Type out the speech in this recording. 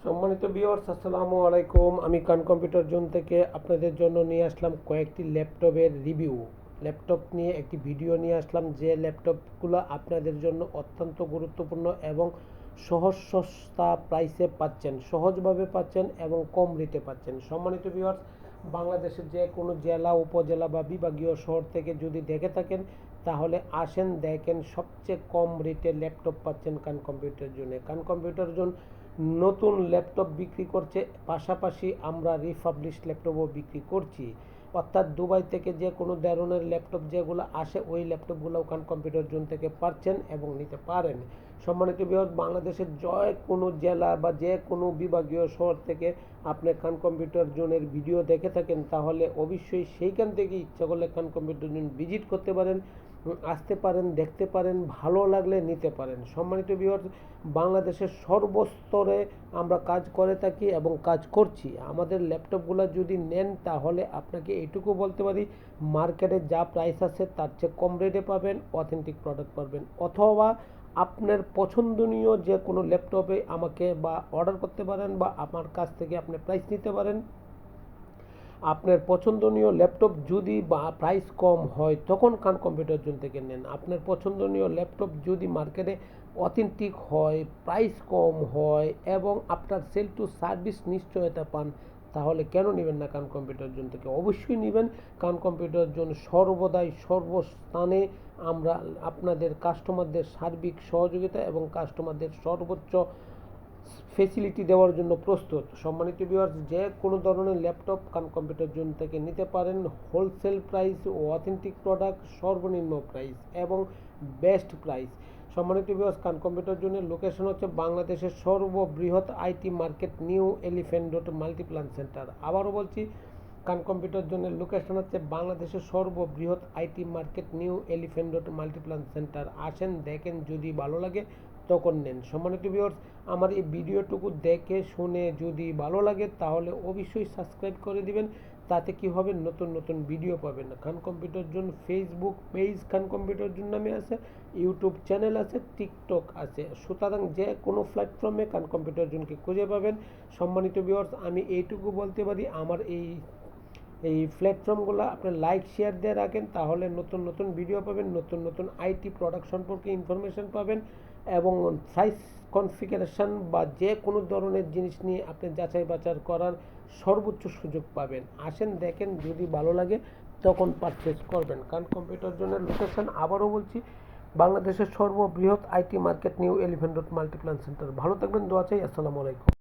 সম্মানিত ভিউয়ার্স, আসসালামু আলাইকুম। আমি কান কম্পিউটার জোন থেকে আপনাদের জন্য নিয়ে আসলাম কয়েকটি ল্যাপটপের রিভিউ। ল্যাপটপ নিয়ে একটি ভিডিও নিয়ে আসলাম, যে ল্যাপটপগুলো আপনাদের জন্য অত্যন্ত গুরুত্বপূর্ণ এবং সস্তা প্রাইসে পাচ্ছেন, সহজভাবে পাচ্ছেন এবং কম রেটে পাচ্ছেন। সম্মানিত ভিউয়ার্স, বাংলাদেশের যে কোনো জেলা, উপজেলা বা বিভাগীয় শহর থেকে যদি দেখে থাকেন, তাহলে আসেন দেখেন, সবচেয়ে কম রেটে ল্যাপটপ পাচ্ছেন কান কম্পিউটার জোনে। কান কম্পিউটার জোন নতুন ল্যাপটপ বিক্রি করছে, পাশাপাশি আমরা রিফাবলিশ ল্যাপটপও বিক্রি করছি। অর্থাৎ দুবাই থেকে যে কোনো ধরনের ল্যাপটপ যেগুলো আসে, ওই ল্যাপটপগুলো কান কম্পিউটার জোন থেকে পাচ্ছেন এবং নিতে পারেন। সম্মানিত ভিউয়ার্স, বাংলাদেশের যে কোনো জেলা বা যে কোনো বিভাগীয় শহর থেকে আপনি খান কম্পিউটার জোনের ভিডিও দেখে থাকেন, তাহলে অবশ্যই সেইখান থেকে ইচ্ছা করলে খান কম্পিউটার জোন ভিজিট করতে পারেন, আসতে পারেন, দেখতে পারেন, ভালো লাগলে নিতে পারেন। সম্মানিত ভিউয়ার্স, বাংলাদেশের সর্বস্তরে আমরা কাজ করে থাকি এবং কাজ করছি। আমাদের ল্যাপটপগুলো যদি নেন, তাহলে আপনাকে এইটুকু বলতে পারি, মার্কেটে যা প্রাইস আছে তার চেয়ে কম রেটে পাবেন, অথেন্টিক প্রোডাক্ট পাবেন। অথবা আপনার পছন্দনীয় যে কোনো ল্যাপটপে আমাকে বা অর্ডার করতে পারেন, বা আমার কাছ থেকে আপনি প্রাইস নিতে পারেন। আপনার পছন্দনীয় ল্যাপটপ যদি বা প্রাইস কম হয়, তখন কান কম্পিউটার জোন থেকে নেন। আপনার পছন্দনীয় ল্যাপটপ যদি মার্কেটে অথেন্টিক হয়, প্রাইস কম হয় এবং আপনার সেল টু সার্ভিস নিশ্চয়তা পান, তাহলে কেন নেবেন না কান কম্পিউটার জোন থেকে? অবশ্যই নেবেন। কান কম্পিউটার জোন সর্বদাই সর্বস্থানে আমরা আপনাদের কাস্টমারদের সার্বিক সহযোগিতা এবং কাস্টমারদের সর্বোচ্চ ফেসিলিটি দেওয়ার জন্য প্রস্তুত। সম্মানিত ভিউয়ার্স, যে কোনো ধরনের ল্যাপটপ কান কম্পিউটার জোন থেকে নিতে পারেন। হোলসেল প্রাইস ও অথেন্টিক প্রোডাক্ট, সর্বনিম্ন প্রাইস এবং বেস্ট প্রাইস। সম্মানিত ভিউয়ার্স, কান কম্পিউটার জোনের লোকেশন হচ্ছে বাংলাদেশের সর্ববৃহৎ IT market, new elephant road Multiplan centre. আবারও বলছি, কান কম্পিউটার জোনের লোকেশন হচ্ছে বাংলাদেশের সর্ববৃহৎ IT market, new elephant road Multiplan centre. আসেন দেখেন, যদি ভালো লাগে তখন নেন। সম্মানিত ভিউয়ার্স, আমার এই ভিডিওটুকু দেখে শুনে যদি ভালো লাগে, তাহলে অবশ্যই সাবস্ক্রাইব করে দিবেন। তাতে কি হবে, নতুন নতুন ভিডিও পাবেন। খান কম্পিউটার জোন ফেসবুক পেজ খান কম্পিউটার জোন নামে আছে, ইউটিউব চ্যানেল আছে, টিকটক আছে। সুতরাং যে কোনো প্ল্যাটফর্মে খান কম্পিউটার জোনকে খুঁজে পাবেন। সম্মানিত ভিউয়ার্স, আমি এইটুকু বলতে পারি, আমার এই প্ল্যাটফর্মগুলো আপনি লাইক শেয়ার দিয়ে রাখেন, তাহলে নতুন নতুন ভিডিও পাবেন, নতুন নতুন আইটি প্রোডাক্ট সম্পর্কে ইনফরমেশন পাবেন এবং সাইজ কনফিগারেশন বা যে কোনো ধরনের জিনিস নিয়ে আপনি যাচাই বাছাই করার সর্বোচ্চ সুযোগ পাবেন। আসেন দেখেন, যদি ভালো লাগে তখন পারচেস করবেন। কারণ কম্পিউটার জোনের লোকেশন আবারও বলছি, বাংলাদেশের সর্ববৃহৎ IT market, new elephant road Multiplan centre. ভালো থাকবেন, দোয়া চাই। আসসালামু আলাইকুম।